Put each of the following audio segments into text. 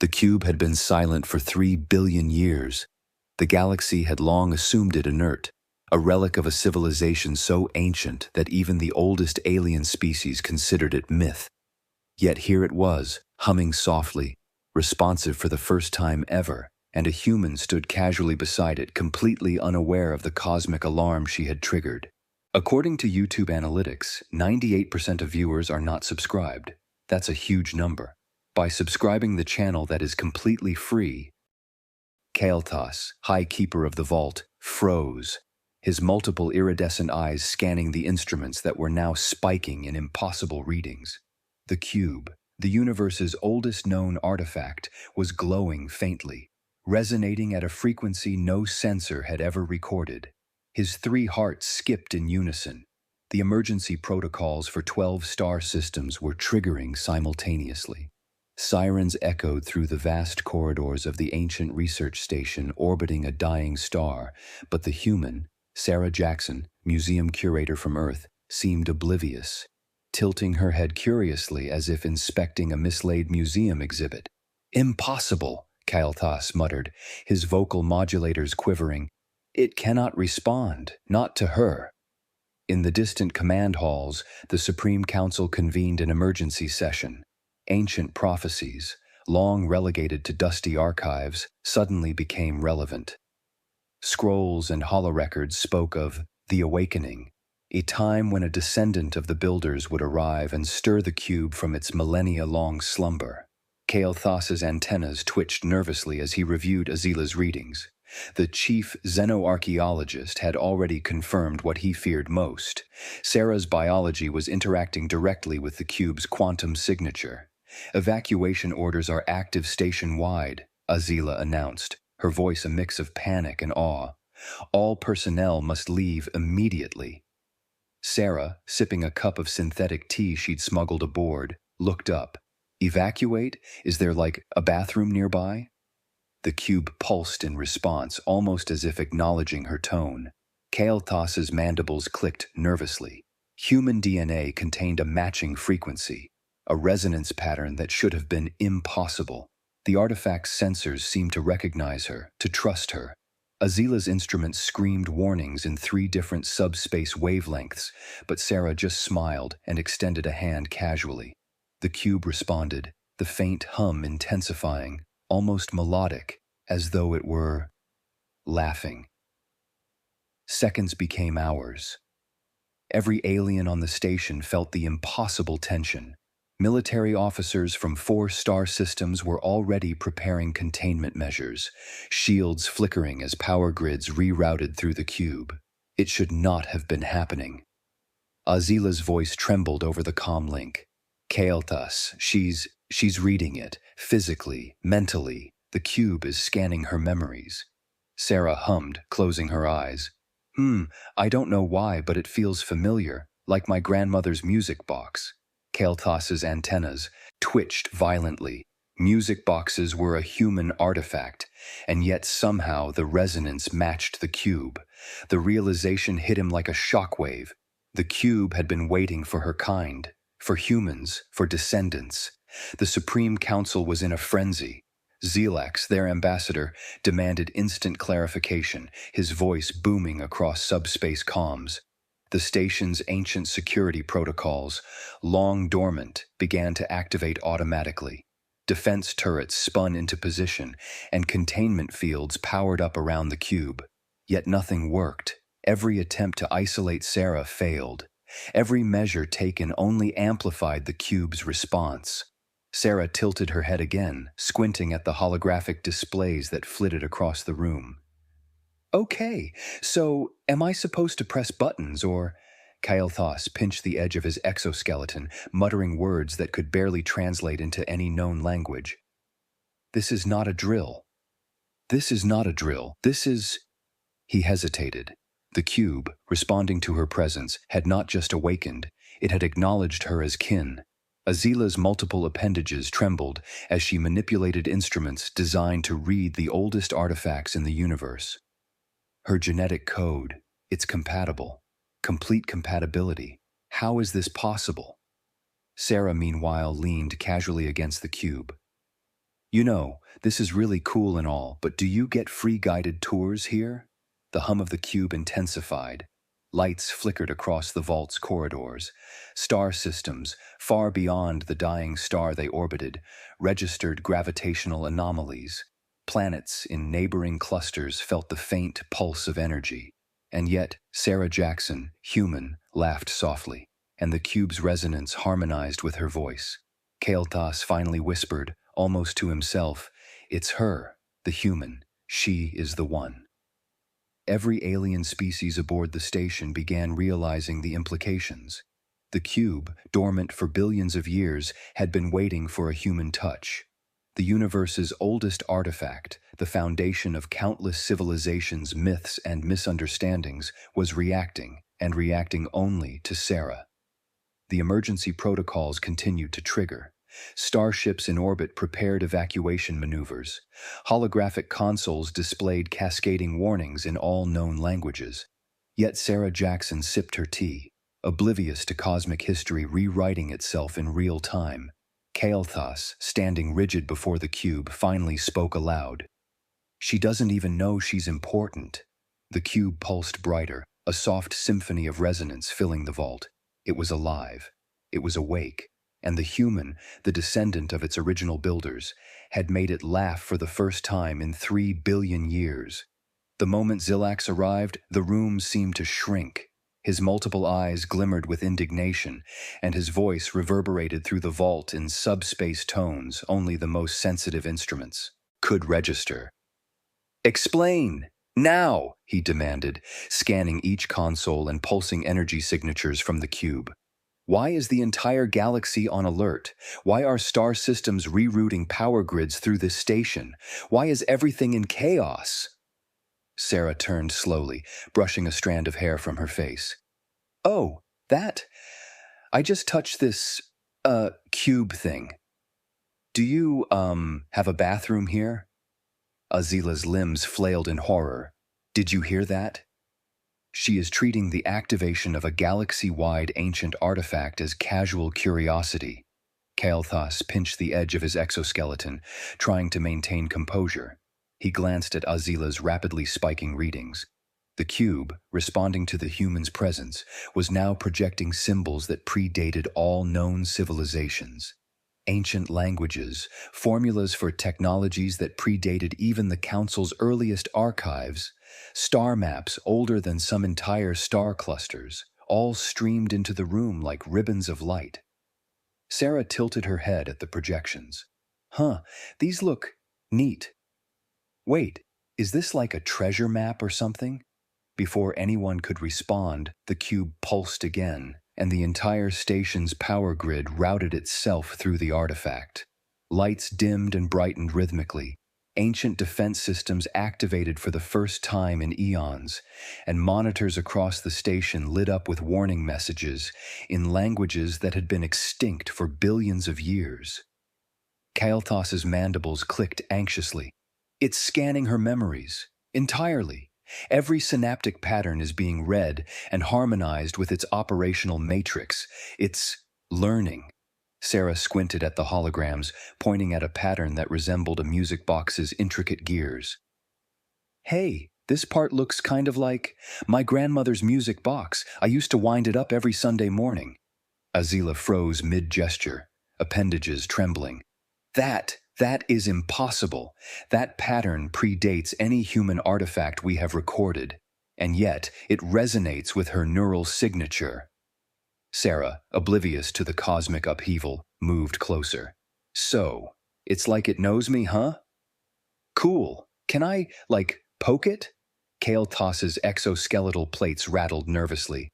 The cube had been silent for 3 billion years. The galaxy had long assumed it inert, a relic of a civilization so ancient that even the oldest alien species considered it myth. Yet here it was, humming softly, responsive for the first time ever, and a human stood casually beside it, completely unaware of the cosmic alarm she had triggered. According to YouTube analytics, 98% of viewers are not subscribed. That's a huge number. By subscribing the channel that is completely free, Kael'thas, High Keeper of the Vault, froze, his multiple iridescent eyes scanning the instruments that were now spiking in impossible readings. The cube, the universe's oldest known artifact, was glowing faintly, resonating at a frequency no sensor had ever recorded. His 3 hearts skipped in unison. The emergency protocols for 12 star systems were triggering simultaneously. Sirens echoed through the vast corridors of the ancient research station orbiting a dying star, but the human, Sarah Jackson, museum curator from Earth, seemed oblivious, tilting her head curiously as if inspecting a mislaid museum exhibit. "Impossible," Kael'thas muttered, his vocal modulators quivering. "It cannot respond, not to her." In the distant command halls, the Supreme Council convened an emergency session. Ancient prophecies, long relegated to dusty archives, suddenly became relevant. Scrolls and holorecords spoke of the awakening, a time when a descendant of the builders would arrive and stir the cube from its millennia-long slumber. Kael'thas's antennas twitched nervously as he reviewed Azila's readings. The chief xenoarchaeologist had already confirmed what he feared most. Sarah's biology was interacting directly with the cube's quantum signature. "Evacuation orders are active station-wide," Azila announced, her voice a mix of panic and awe. "All personnel must leave immediately." Sarah, sipping a cup of synthetic tea she'd smuggled aboard, looked up. "Evacuate? Is there like a bathroom nearby?" The cube pulsed in response, almost as if acknowledging her tone. Kael'thas's mandibles clicked nervously. Human DNA contained a matching frequency, a resonance pattern that should have been impossible. The artifact's sensors seemed to recognize her, to trust her. Azila's instruments screamed warnings in 3 different subspace wavelengths, but Sarah just smiled and extended a hand casually. The cube responded, the faint hum intensifying, almost melodic, as though it were laughing. Seconds became hours. Every alien on the station felt the impossible tension. Military officers from 4 star systems were already preparing containment measures, shields flickering as power grids rerouted through the cube. It should not have been happening. Azila's voice trembled over the comm link. "Kael'thas, she's reading it, physically, mentally. The cube is scanning her memories." Sarah hummed, closing her eyes. I don't know why, but it feels familiar, like my grandmother's music box." Kael'thas's antennas twitched violently. Music boxes were a human artifact, and yet somehow the resonance matched the cube. The realization hit him like a shockwave. The cube had been waiting for her kind, for humans, for descendants. The Supreme Council was in a frenzy. Xelax, their ambassador, demanded instant clarification, his voice booming across subspace comms. The station's ancient security protocols, long dormant, began to activate automatically. Defense turrets spun into position, and containment fields powered up around the cube. Yet nothing worked. Every attempt to isolate Sarah failed. Every measure taken only amplified the cube's response. Sarah tilted her head again, squinting at the holographic displays that flitted across the room. "Okay, so am I supposed to press buttons or—" Kael'thas pinched the edge of his exoskeleton, muttering words that could barely translate into any known language. "This is not a drill. This is not a drill. This is—" He hesitated. The cube, responding to her presence, had not just awakened, it had acknowledged her as kin. Azila's multiple appendages trembled as she manipulated instruments designed to read the oldest artifacts in the universe. Her genetic code, it's compatible. Complete compatibility. How is this possible? Sarah, meanwhile, leaned casually against the cube. You know, this is really cool and all, but do you get free guided tours here? The hum of the cube intensified. Lights flickered across the vault's corridors. Star systems, far beyond the dying star they orbited, registered gravitational anomalies. Planets in neighboring clusters felt the faint pulse of energy. And yet, Sarah Jackson, human, laughed softly, and the cube's resonance harmonized with her voice. Kael'thas finally whispered, almost to himself, "It's her, the human. She is the one." Every alien species aboard the station began realizing the implications. The cube, dormant for billions of years, had been waiting for a human touch. The universe's oldest artifact, the foundation of countless civilizations, myths, and misunderstandings, was reacting, and reacting only to Sarah. The emergency protocols continued to trigger. Starships in orbit prepared evacuation maneuvers. Holographic consoles displayed cascading warnings in all known languages. Yet Sarah Jackson sipped her tea, oblivious to cosmic history rewriting itself in real time. Kael'thas, standing rigid before the cube, finally spoke aloud. "She doesn't even know she's important." The cube pulsed brighter, a soft symphony of resonance filling the vault. It was alive. It was awake. And the human, the descendant of its original builders, had made it laugh for the first time in 3 billion years. The moment Zilax arrived, the room seemed to shrink. His multiple eyes glimmered with indignation, and his voice reverberated through the vault in subspace tones only the most sensitive instruments could register. "Explain! Now!" he demanded, scanning each console and pulsing energy signatures from the cube. "Why is the entire galaxy on alert? Why are star systems rerouting power grids through this station? Why is everything in chaos?" Sarah turned slowly, brushing a strand of hair from her face. "Oh, that? I just touched this, cube thing. Do you, have a bathroom here?" Azila's limbs flailed in horror. "Did you hear that? She is treating the activation of a galaxy-wide ancient artifact as casual curiosity." Kael'thas pinched the edge of his exoskeleton, trying to maintain composure. He glanced at Azila's rapidly spiking readings. The cube, responding to the human's presence, was now projecting symbols that predated all known civilizations. Ancient languages, formulas for technologies that predated even the Council's earliest archives, star maps older than some entire star clusters, all streamed into the room like ribbons of light. Sarah tilted her head at the projections. These look neat. Wait, is this like a treasure map or something?" Before anyone could respond, the cube pulsed again, and the entire station's power grid routed itself through the artifact. Lights dimmed and brightened rhythmically. Ancient defense systems activated for the first time in eons, and monitors across the station lit up with warning messages in languages that had been extinct for billions of years. Kael'thas's mandibles clicked anxiously. "It's scanning her memories, entirely. Every synaptic pattern is being read and harmonized with its operational matrix. It's learning." Sarah squinted at the holograms, pointing at a pattern that resembled a music box's intricate gears. "Hey, this part looks kind of like my grandmother's music box. I used to wind it up every Sunday morning." Azila froze mid-gesture, appendages trembling. That is impossible. That pattern predates any human artifact we have recorded, and yet it resonates with her neural signature." Sarah, oblivious to the cosmic upheaval, moved closer. "So, it's like it knows me, huh? Cool. Can I, poke it?" Kael'thas's exoskeletal plates rattled nervously.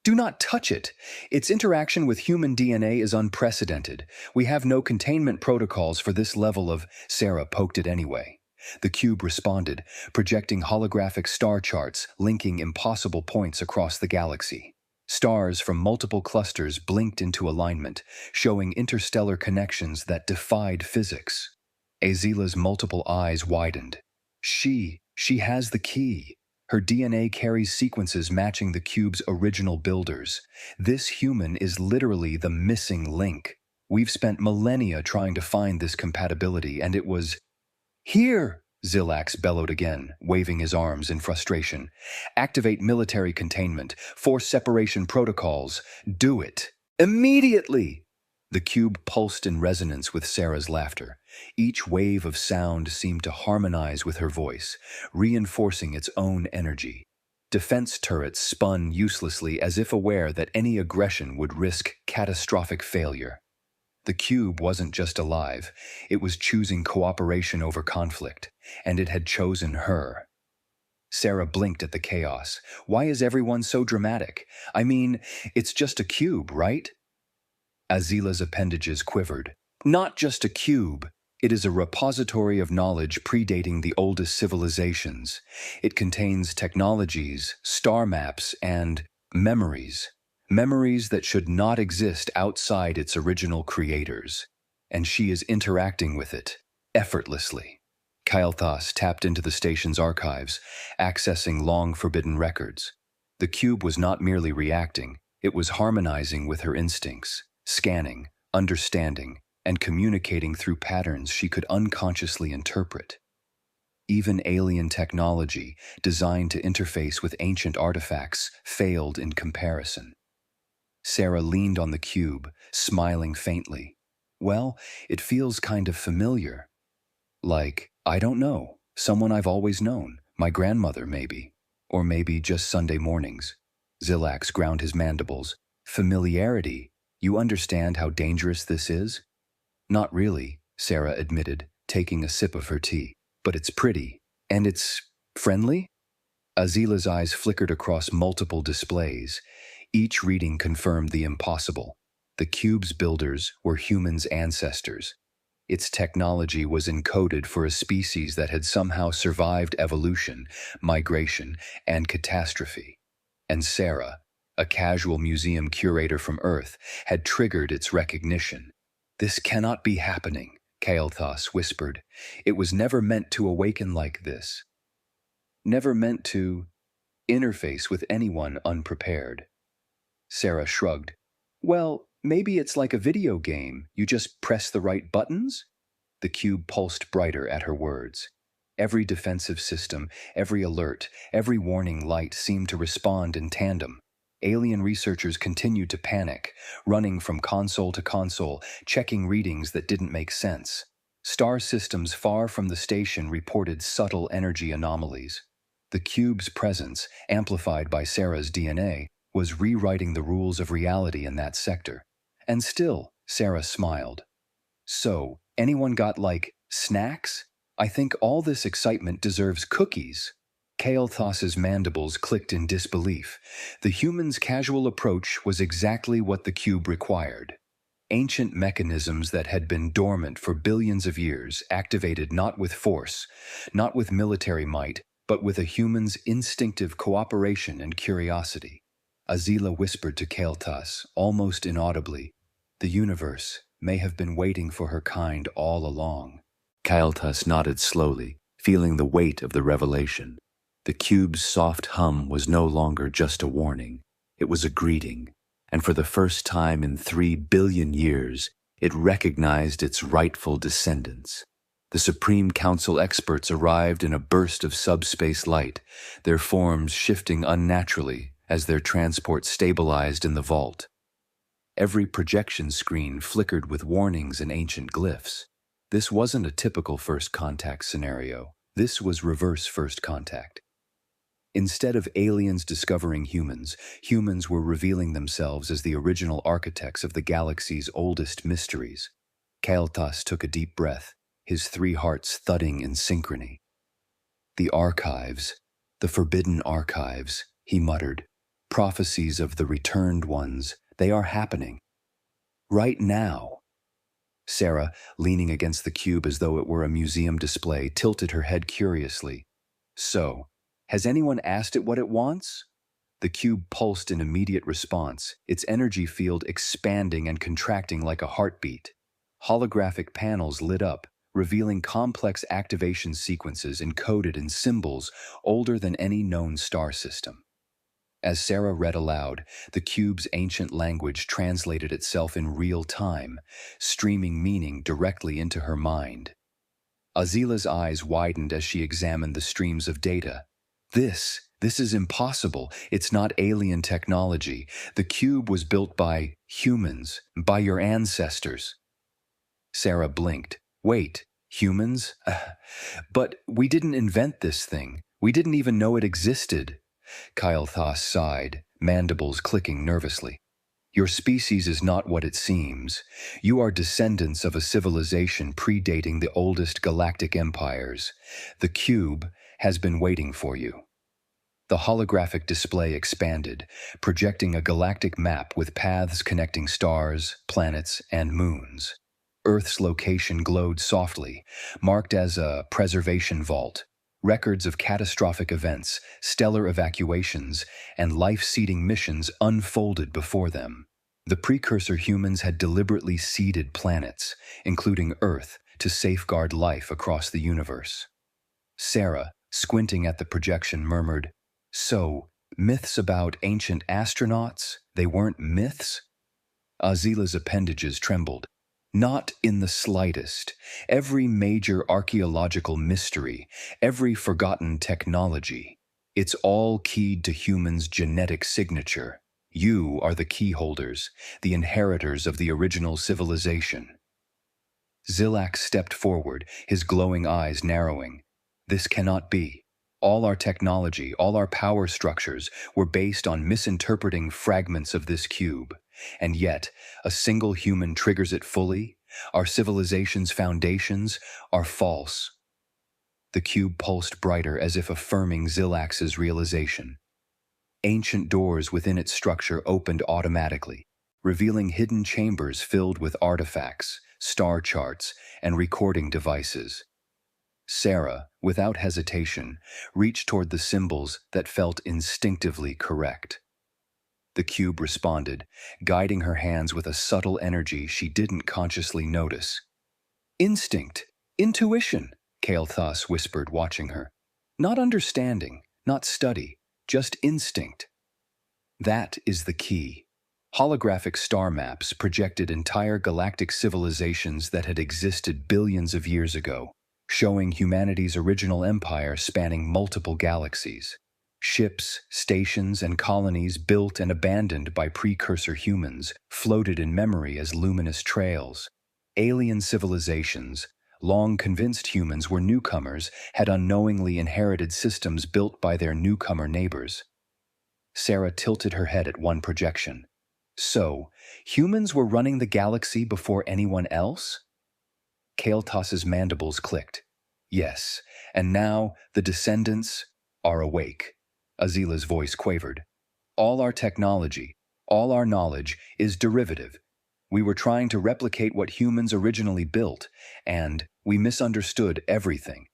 "Do not touch it. Its interaction with human DNA is unprecedented. We have no containment protocols for this level of—" Sarah poked it anyway. The cube responded, projecting holographic star charts linking impossible points across the galaxy. Stars from multiple clusters blinked into alignment, showing interstellar connections that defied physics. Azila's multiple eyes widened. She has the key. Her DNA carries sequences matching the cube's original builders. This human is literally the missing link. We've spent millennia trying to find this compatibility, and it was here, Zilax bellowed again, waving his arms in frustration. Activate military containment, force separation protocols. Do it. Immediately! The cube pulsed in resonance with Sarah's laughter. Each wave of sound seemed to harmonize with her voice, reinforcing its own energy. Defense turrets spun uselessly as if aware that any aggression would risk catastrophic failure. The cube wasn't just alive, it was choosing cooperation over conflict, and it had chosen her. Sarah blinked at the chaos. Why is everyone so dramatic? I mean, it's just a cube, right? Azila's appendages quivered. Not just a cube. It is a repository of knowledge predating the oldest civilizations. It contains technologies, star maps, and memories. Memories that should not exist outside its original creators. And she is interacting with it, effortlessly. Kael'thas tapped into the station's archives, accessing long-forbidden records. The cube was not merely reacting, it was harmonizing with her instincts, scanning, understanding, and communicating through patterns she could unconsciously interpret. Even alien technology, designed to interface with ancient artifacts, failed in comparison. Sarah leaned on the cube, smiling faintly. Well, it feels kind of familiar. Like, I don't know, someone I've always known, my grandmother maybe. Or maybe just Sunday mornings. Zilax ground his mandibles. Familiarity? You understand how dangerous this is? Not really, Sarah admitted, taking a sip of her tea. But it's pretty. And it's friendly? Azila's eyes flickered across multiple displays. Each reading confirmed the impossible. The cube's builders were humans' ancestors. Its technology was encoded for a species that had somehow survived evolution, migration, and catastrophe. And Sarah, a casual museum curator from Earth, had triggered its recognition. This cannot be happening, Kael'thas whispered. It was never meant to awaken like this. Never meant to interface with anyone unprepared. Sarah shrugged. Well, maybe it's like a video game. You just press the right buttons? The cube pulsed brighter at her words. Every defensive system, every alert, every warning light seemed to respond in tandem. Alien researchers continued to panic, running from console to console, checking readings that didn't make sense. Star systems far from the station reported subtle energy anomalies. The cube's presence, amplified by Sarah's DNA, was rewriting the rules of reality in that sector. And still, Sarah smiled. So, anyone got, snacks? I think all this excitement deserves cookies. Kael'thas's mandibles clicked in disbelief. The human's casual approach was exactly what the cube required. Ancient mechanisms that had been dormant for billions of years activated not with force, not with military might, but with a human's instinctive cooperation and curiosity. Azila whispered to Kael'thas, almost inaudibly, "The universe may have been waiting for her kind all along." Kael'thas nodded slowly, feeling the weight of the revelation. The cube's soft hum was no longer just a warning. It was a greeting, and for the first time in 3 billion years, it recognized its rightful descendants. The Supreme Council experts arrived in a burst of subspace light, their forms shifting unnaturally as their transport stabilized in the vault. Every projection screen flickered with warnings and ancient glyphs. This wasn't a typical first contact scenario. This was reverse first contact. Instead of aliens discovering humans, humans were revealing themselves as the original architects of the galaxy's oldest mysteries. Kael'thas took a deep breath, his 3 hearts thudding in synchrony. The archives, the forbidden archives, he muttered. Prophecies of the returned ones, they are happening. Right now. Sarah, leaning against the cube as though it were a museum display, tilted her head curiously. So, has anyone asked it what it wants? The cube pulsed in immediate response, its energy field expanding and contracting like a heartbeat. Holographic panels lit up, revealing complex activation sequences encoded in symbols older than any known star system. As Sarah read aloud, the cube's ancient language translated itself in real time, streaming meaning directly into her mind. Azila's eyes widened as she examined the streams of data. This is impossible. It's not alien technology. The cube was built by humans, by your ancestors. Sarah blinked. Wait, humans? But we didn't invent this thing. We didn't even know it existed. Kyle Thas sighed, mandibles clicking nervously. Your species is not what it seems. You are descendants of a civilization predating the oldest galactic empires. The cube has been waiting for you. The holographic display expanded, projecting a galactic map with paths connecting stars, planets, and moons. Earth's location glowed softly, marked as a preservation vault. Records of catastrophic events, stellar evacuations, and life-seeding missions unfolded before them. The precursor humans had deliberately seeded planets, including Earth, to safeguard life across the universe. Sarah, squinting at the projection, murmured, "So, myths about ancient astronauts, they weren't myths?" Azila's appendages trembled. Not in the slightest. Every major archaeological mystery, every forgotten technology, it's all keyed to humans' genetic signature. You are the key holders, the inheritors of the original civilization. Zilak stepped forward, his glowing eyes narrowing. This cannot be. All our technology, all our power structures were based on misinterpreting fragments of this cube. And yet, a single human triggers it fully. Our civilization's foundations are false. The cube pulsed brighter as if affirming Zilax's realization. Ancient doors within its structure opened automatically, revealing hidden chambers filled with artifacts, star charts, and recording devices. Sarah, without hesitation, reached toward the symbols that felt instinctively correct. The cube responded, guiding her hands with a subtle energy she didn't consciously notice. Instinct, intuition, Kael'thas whispered, watching her. Not understanding, not study, just instinct. That is the key. Holographic star maps projected entire galactic civilizations that had existed billions of years ago, showing humanity's original empire spanning multiple galaxies. Ships, stations, and colonies built and abandoned by precursor humans floated in memory as luminous trails. Alien civilizations, long convinced humans were newcomers, had unknowingly inherited systems built by their newcomer neighbors. Sarah tilted her head at one projection. So, humans were running the galaxy before anyone else? Kael'thas's mandibles clicked. Yes, and now the descendants are awake. Azila's voice quavered. All our technology, all our knowledge is derivative. We were trying to replicate what humans originally built, and we misunderstood everything.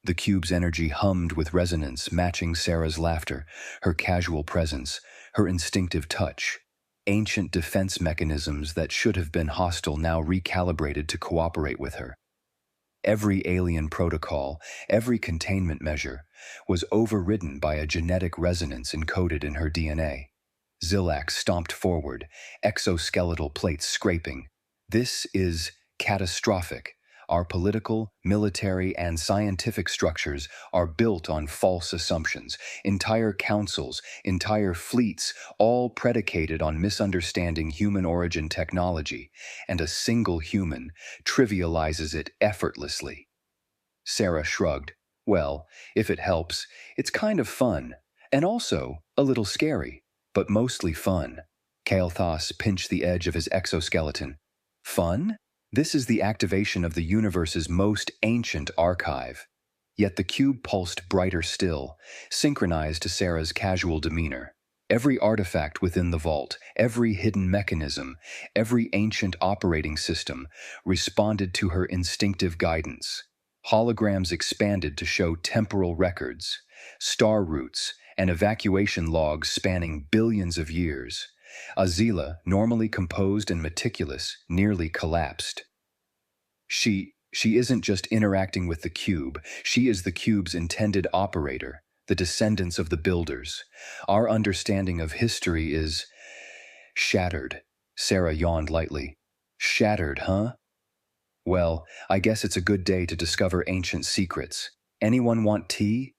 The cube's energy hummed with resonance, matching Sarah's laughter, her casual presence, her instinctive touch. Ancient defense mechanisms that should have been hostile now recalibrated to cooperate with her. Every alien protocol, every containment measure, was overridden by a genetic resonance encoded in her DNA. Zilak stomped forward, exoskeletal plates scraping. This is catastrophic. Our political, military, and scientific structures are built on false assumptions. Entire councils, entire fleets, all predicated on misunderstanding human origin technology, and a single human trivializes it effortlessly. Sarah shrugged. Well, if it helps, it's kind of fun, and also a little scary, but mostly fun. Kael'thas pinched the edge of his exoskeleton. Fun? This is the activation of the universe's most ancient archive. Yet the cube pulsed brighter still, synchronized to Sarah's casual demeanor. Every artifact within the vault, every hidden mechanism, every ancient operating system responded to her instinctive guidance. Holograms expanded to show temporal records, star routes, and evacuation logs spanning billions of years. Azila, normally composed and meticulous, nearly collapsed. She isn't just interacting with the cube, she is the cube's intended operator. the descendants of the builders. Our understanding of history is shattered. Sarah yawned lightly. Shattered, huh? Well, I guess it's a good day to discover ancient secrets. Anyone want tea?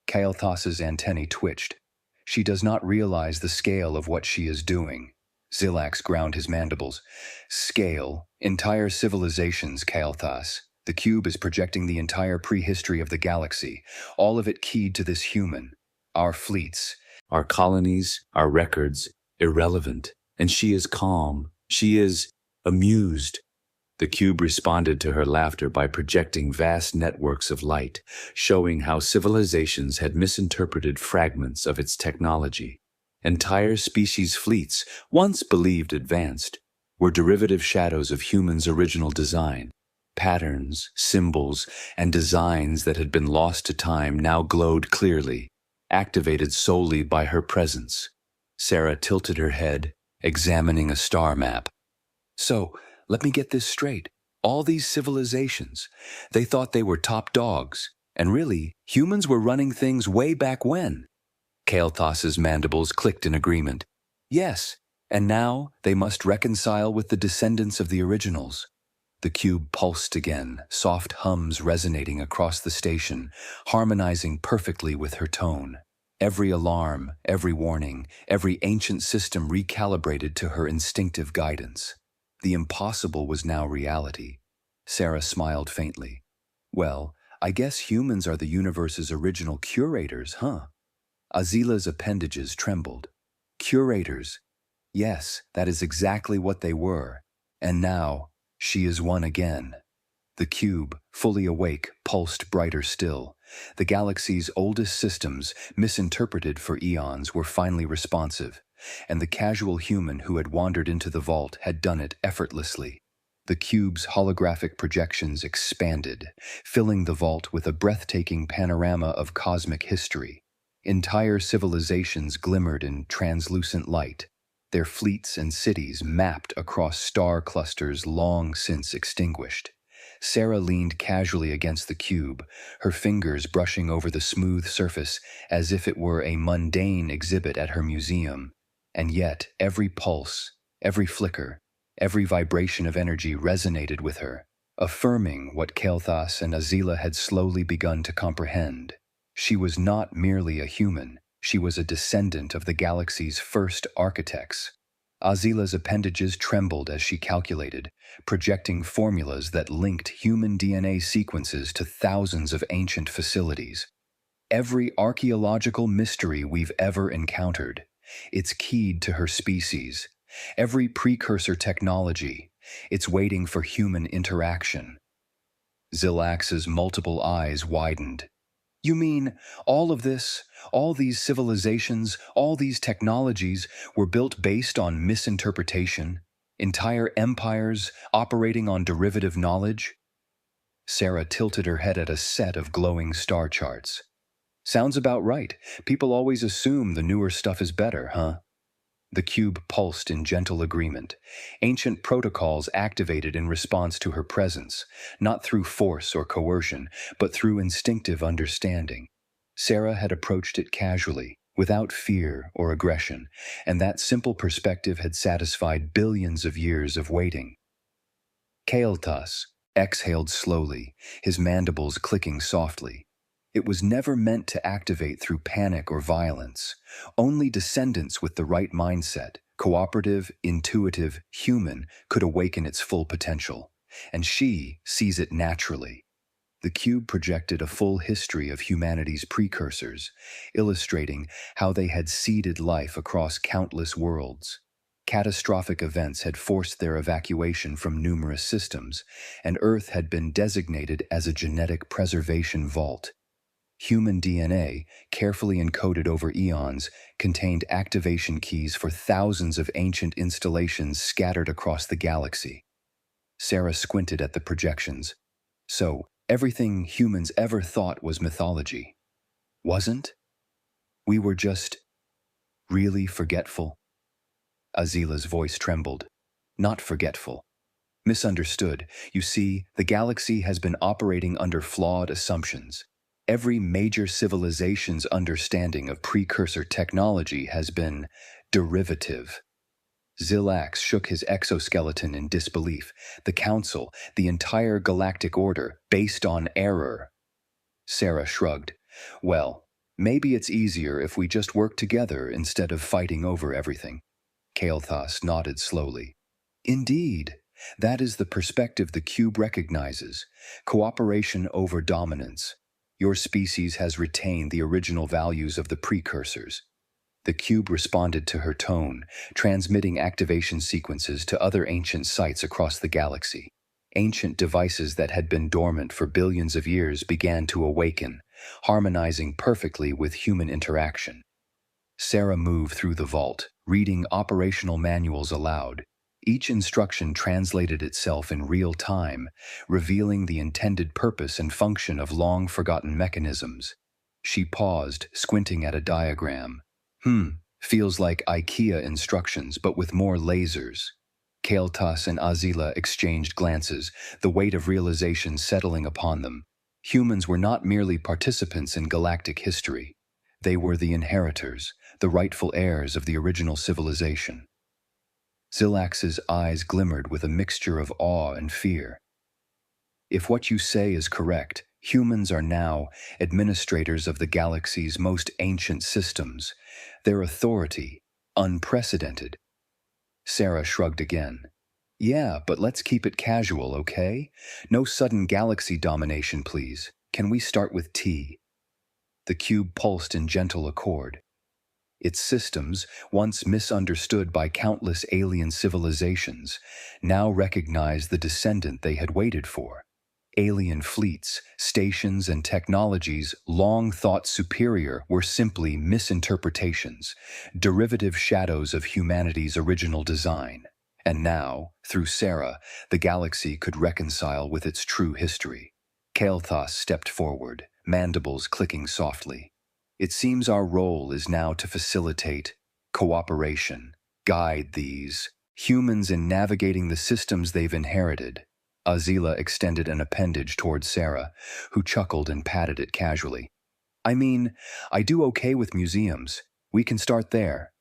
Kael'thas's antennae twitched. She does not realize the scale of what she is doing. Xilax ground his mandibles. Scale. Entire civilizations, Kael'thas. The cube is projecting the entire prehistory of the galaxy, all of it keyed to this human. Our fleets, our colonies, our records, irrelevant. And she is calm. She is amused. The cube responded to her laughter by projecting vast networks of light, showing how civilizations had misinterpreted fragments of its technology. Entire species fleets, once believed advanced, were derivative shadows of humans' original design. Patterns, symbols, and designs that had been lost to time now glowed clearly, activated solely by her presence. Sarah tilted her head, examining a star map. So, let me get this straight. All these civilizations, they thought they were top dogs, and really, humans were running things way back when. Kael'thas's mandibles clicked in agreement. Yes, and now they must reconcile with the descendants of the originals. The cube pulsed again, soft hums resonating across the station, harmonizing perfectly with her tone. Every alarm, every warning, every ancient system recalibrated to her instinctive guidance. The impossible was now reality. Sarah smiled faintly. Well, I guess humans are the universe's original curators, huh? Azila's appendages trembled. Curators. Yes, that is exactly what they were. And now, she is one again. The cube, fully awake, pulsed brighter still. The galaxy's oldest systems, misinterpreted for eons, were finally responsive, and the casual human who had wandered into the vault had done it effortlessly. The cube's holographic projections expanded, filling the vault with a breathtaking panorama of cosmic history. Entire civilizations glimmered in translucent light, their fleets and cities mapped across star clusters long since extinguished. Sarah leaned casually against the cube, her fingers brushing over the smooth surface as if it were a mundane exhibit at her museum. And yet, every pulse, every flicker, every vibration of energy resonated with her, affirming what Kael'thas and Azila had slowly begun to comprehend. She was not merely a human, she was a descendant of the galaxy's first architects. Azila's appendages trembled as she calculated, projecting formulas that linked human DNA sequences to thousands of ancient facilities. Every archaeological mystery we've ever encountered, it's keyed to her species. Every precursor technology, it's waiting for human interaction. Xilax's multiple eyes widened. You mean all of this, all these civilizations, all these technologies were built based on misinterpretation? Entire empires operating on derivative knowledge? Sarah tilted her head at a set of glowing star charts. Sounds about right. People always assume the newer stuff is better, huh? The cube pulsed in gentle agreement. Ancient protocols activated in response to her presence, not through force or coercion, but through instinctive understanding. Sarah had approached it casually, without fear or aggression, and that simple perspective had satisfied billions of years of waiting. Kael'thas exhaled slowly, his mandibles clicking softly. It was never meant to activate through panic or violence. Only descendants with the right mindset, cooperative, intuitive, human, could awaken its full potential. And she sees it naturally. The cube projected a full history of humanity's precursors, illustrating how they had seeded life across countless worlds. Catastrophic events had forced their evacuation from numerous systems, and Earth had been designated as a genetic preservation vault. Human DNA, carefully encoded over eons, contained activation keys for thousands of ancient installations scattered across the galaxy. Sarah squinted at the projections. So, everything humans ever thought was mythology wasn't? We were just really forgetful? Azila's voice trembled. Not forgetful. Misunderstood. You see, the galaxy has been operating under flawed assumptions. Every major civilization's understanding of precursor technology has been derivative. Xilax shook his exoskeleton in disbelief. The Council, the entire galactic order, based on error. Sarah shrugged. Well, maybe it's easier if we just work together instead of fighting over everything. Kael'thas nodded slowly. Indeed, that is the perspective the cube recognizes. Cooperation over dominance. Your species has retained the original values of the precursors. The cube responded to her tone, transmitting activation sequences to other ancient sites across the galaxy. Ancient devices that had been dormant for billions of years began to awaken, harmonizing perfectly with human interaction. Sarah moved through the vault, reading operational manuals aloud. Each instruction translated itself in real time, revealing the intended purpose and function of long-forgotten mechanisms. She paused, squinting at a diagram. Feels like IKEA instructions, but with more lasers. Kael'thas and Azila exchanged glances, the weight of realization settling upon them. Humans were not merely participants in galactic history. They were the inheritors, the rightful heirs of the original civilization. Xilax's eyes glimmered with a mixture of awe and fear. If what you say is correct, humans are now administrators of the galaxy's most ancient systems. Their authority, unprecedented. Sarah shrugged again. Yeah, but let's keep it casual, okay? No sudden galaxy domination, please. Can we start with tea? The cube pulsed in gentle accord. Its systems, once misunderstood by countless alien civilizations, now recognized the descendant they had waited for. Alien fleets, stations, and technologies long thought superior were simply misinterpretations, derivative shadows of humanity's original design. And now, through Sarah, the galaxy could reconcile with its true history. Kael'thas stepped forward, mandibles clicking softly. It seems our role is now to facilitate cooperation, guide these humans in navigating the systems they've inherited. Azila extended an appendage toward Sarah, who chuckled and patted it casually. I mean, I do okay with museums. We can start there.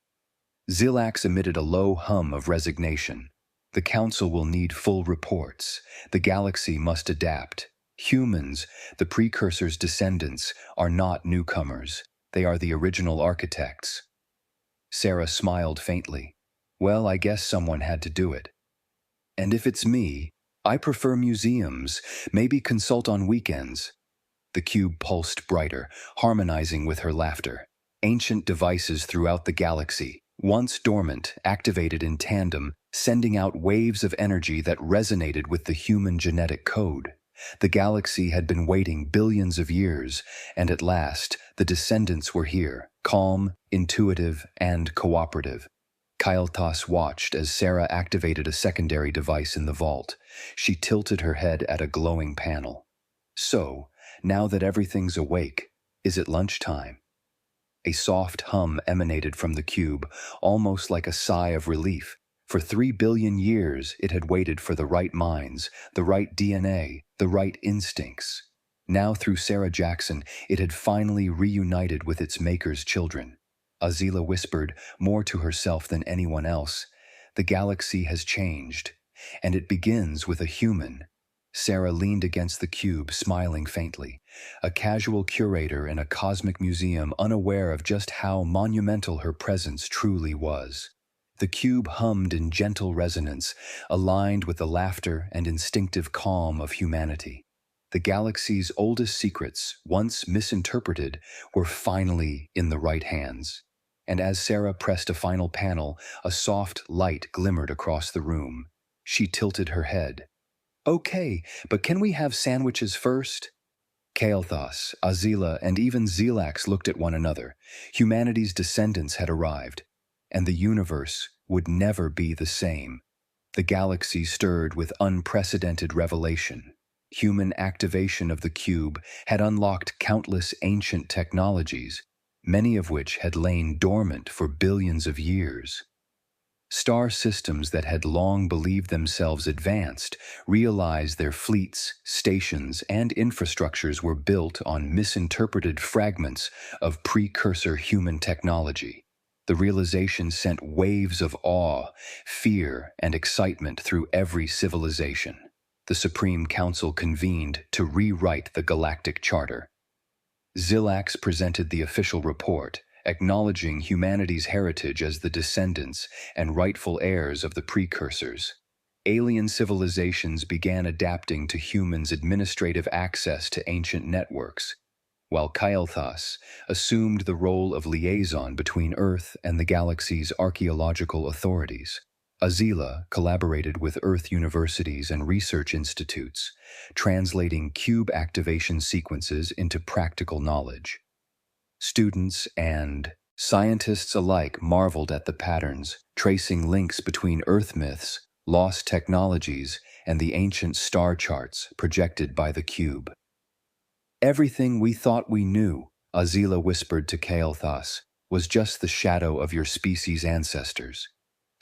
Xilax emitted a low hum of resignation. The Council will need full reports. The galaxy must adapt. Humans, the precursors' descendants, are not newcomers. They are the original architects. Sarah smiled faintly. Well, I guess someone had to do it. And if it's me, I prefer museums, maybe consult on weekends. The cube pulsed brighter, harmonizing with her laughter. Ancient devices throughout the galaxy, once dormant, activated in tandem, sending out waves of energy that resonated with the human genetic code. The galaxy had been waiting billions of years, and at last, the descendants were here, calm, intuitive, and cooperative. Kael'thas watched as Sarah activated a secondary device in the vault. She tilted her head at a glowing panel. So, now that everything's awake, is it lunchtime? A soft hum emanated from the cube, almost like a sigh of relief. For 3 billion years, it had waited for the right minds, the right DNA, the right instincts. Now, through Sarah Jackson, it had finally reunited with its maker's children. Azila whispered, more to herself than anyone else, the galaxy has changed, and it begins with a human. Sarah leaned against the cube, smiling faintly, a casual curator in a cosmic museum unaware of just how monumental her presence truly was. The cube hummed in gentle resonance, aligned with the laughter and instinctive calm of humanity. The galaxy's oldest secrets, once misinterpreted, were finally in the right hands. And as Sarah pressed a final panel, a soft light glimmered across the room. She tilted her head. Okay, but can we have sandwiches first? Kael'thas, Azila, and even Xilax looked at one another. Humanity's descendants had arrived, and the universe would never be the same. The galaxy stirred with unprecedented revelation. Human activation of the cube had unlocked countless ancient technologies, many of which had lain dormant for billions of years. Star systems that had long believed themselves advanced realized their fleets, stations, and infrastructures were built on misinterpreted fragments of precursor human technology. The realization sent waves of awe, fear, and excitement through every civilization. The Supreme Council convened to rewrite the Galactic Charter. Xilax presented the official report, acknowledging humanity's heritage as the descendants and rightful heirs of the precursors. Alien civilizations began adapting to humans' administrative access to ancient networks, while Kael'thas assumed the role of liaison between Earth and the galaxy's archaeological authorities. Azila collaborated with Earth universities and research institutes, translating cube activation sequences into practical knowledge. Students and scientists alike marveled at the patterns, tracing links between Earth myths, lost technologies, and the ancient star charts projected by the cube. "Everything we thought we knew," Azila whispered to Kael'thas, "was just the shadow of your species' ancestors."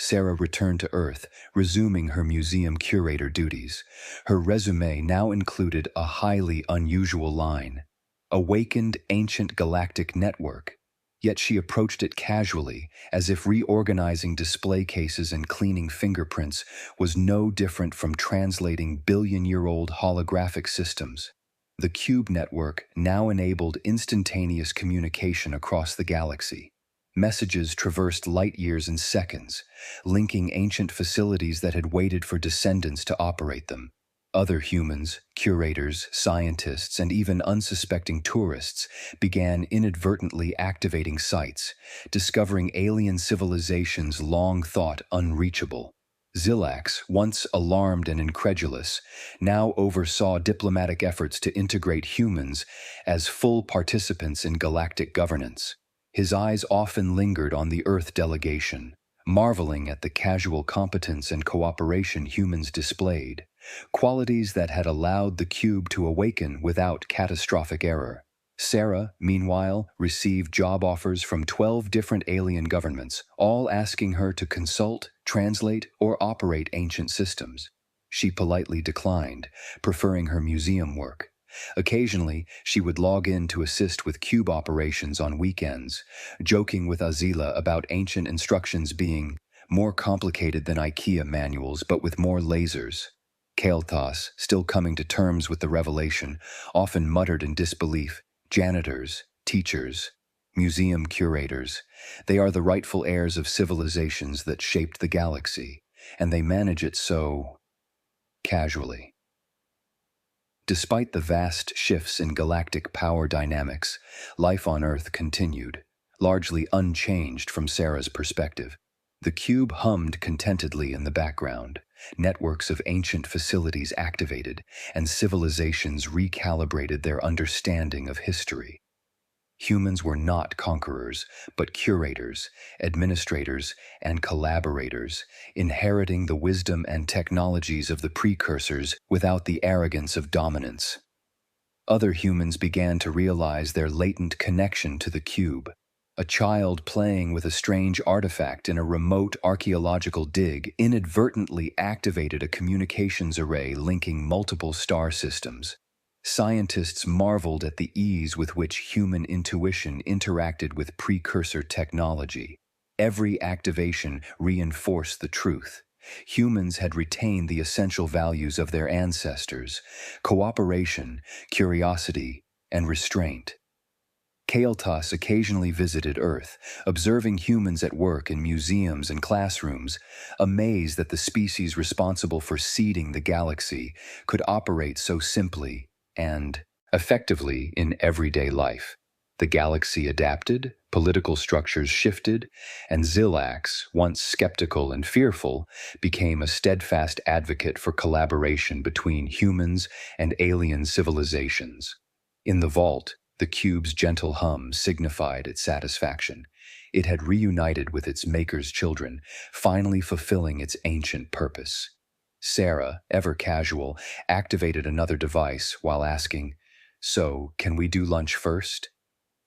Sarah returned to Earth, resuming her museum curator duties. Her resume now included a highly unusual line: "Awakened Ancient Galactic Network." Yet she approached it casually, as if reorganizing display cases and cleaning fingerprints was no different from translating billion-year-old holographic systems. The Cube network now enabled instantaneous communication across the galaxy. Messages traversed light years in seconds, linking ancient facilities that had waited for descendants to operate them. Other humans, curators, scientists, and even unsuspecting tourists began inadvertently activating sites, discovering alien civilizations long thought unreachable. Xilax, once alarmed and incredulous, now oversaw diplomatic efforts to integrate humans as full participants in galactic governance. His eyes often lingered on the Earth delegation, marveling at the casual competence and cooperation humans displayed, qualities that had allowed the cube to awaken without catastrophic error. Sarah, meanwhile, received job offers from 12 different alien governments, all asking her to consult, translate, or operate ancient systems. She politely declined, preferring her museum work. Occasionally, she would log in to assist with cube operations on weekends, joking with Azila about ancient instructions being more complicated than IKEA manuals but with more lasers. Kael'thas, still coming to terms with the revelation, often muttered in disbelief, "Janitors, teachers, museum curators, they are the rightful heirs of civilizations that shaped the galaxy, and they manage it so casually." Despite the vast shifts in galactic power dynamics, life on Earth continued, largely unchanged from Sarah's perspective. The cube hummed contentedly in the background, networks of ancient facilities activated, and civilizations recalibrated their understanding of history. Humans were not conquerors, but curators, administrators, and collaborators, inheriting the wisdom and technologies of the precursors without the arrogance of dominance. Other humans began to realize their latent connection to the cube. A child playing with a strange artifact in a remote archaeological dig inadvertently activated a communications array linking multiple star systems. Scientists marveled at the ease with which human intuition interacted with precursor technology. Every activation reinforced the truth. Humans had retained the essential values of their ancestors: cooperation, curiosity, and restraint. Kael'thas occasionally visited Earth, observing humans at work in museums and classrooms, amazed that the species responsible for seeding the galaxy could operate so simply and effectively in everyday life. The galaxy adapted, political structures shifted, and Xilax, once skeptical and fearful, became a steadfast advocate for collaboration between humans and alien civilizations. In the vault, the cube's gentle hum signified its satisfaction. It had reunited with its maker's children, finally fulfilling its ancient purpose. Sarah, ever casual, activated another device while asking, "So, can we do lunch first?"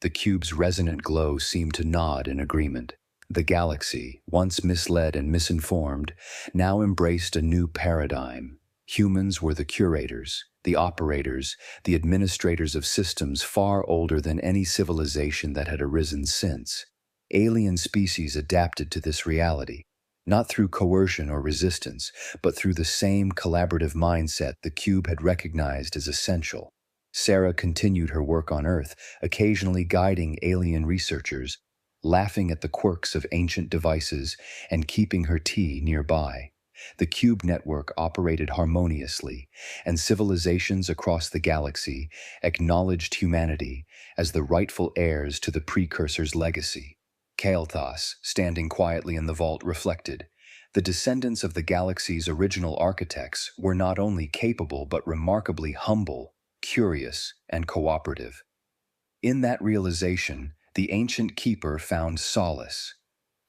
The cube's resonant glow seemed to nod in agreement. The galaxy, once misled and misinformed, now embraced a new paradigm. Humans were the curators, the operators, the administrators of systems far older than any civilization that had arisen since. Alien species adapted to this reality, not through coercion or resistance, but through the same collaborative mindset the cube had recognized as essential. Sarah continued her work on Earth, occasionally guiding alien researchers, laughing at the quirks of ancient devices and keeping her tea nearby. The cube network operated harmoniously, and civilizations across the galaxy acknowledged humanity as the rightful heirs to the precursor's legacy. Kael'thas, standing quietly in the vault, reflected. The descendants of the galaxy's original architects were not only capable but remarkably humble, curious, and cooperative. In that realization, the ancient keeper found solace.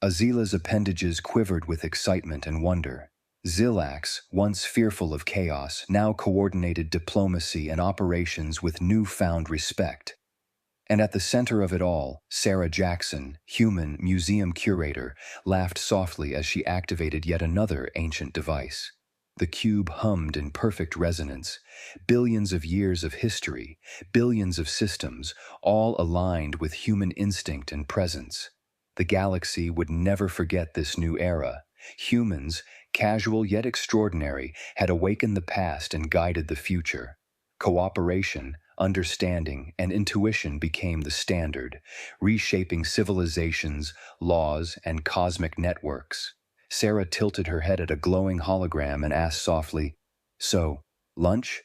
Azila's appendages quivered with excitement and wonder. Zilax, once fearful of chaos, now coordinated diplomacy and operations with newfound respect. And at the center of it all, Sarah Jackson, human museum curator, laughed softly as she activated yet another ancient device. The cube hummed in perfect resonance. Billions of years of history, billions of systems, all aligned with human instinct and presence. The galaxy would never forget this new era. Humans, casual yet extraordinary, had awakened the past and guided the future. Cooperation, understanding, and intuition became the standard, reshaping civilizations, laws, and cosmic networks. Sarah tilted her head at a glowing hologram and asked softly, "So, lunch?"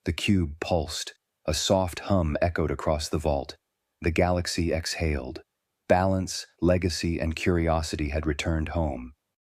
The cube pulsed. A soft hum echoed across the vault. The galaxy exhaled. Balance, legacy, and curiosity had returned home.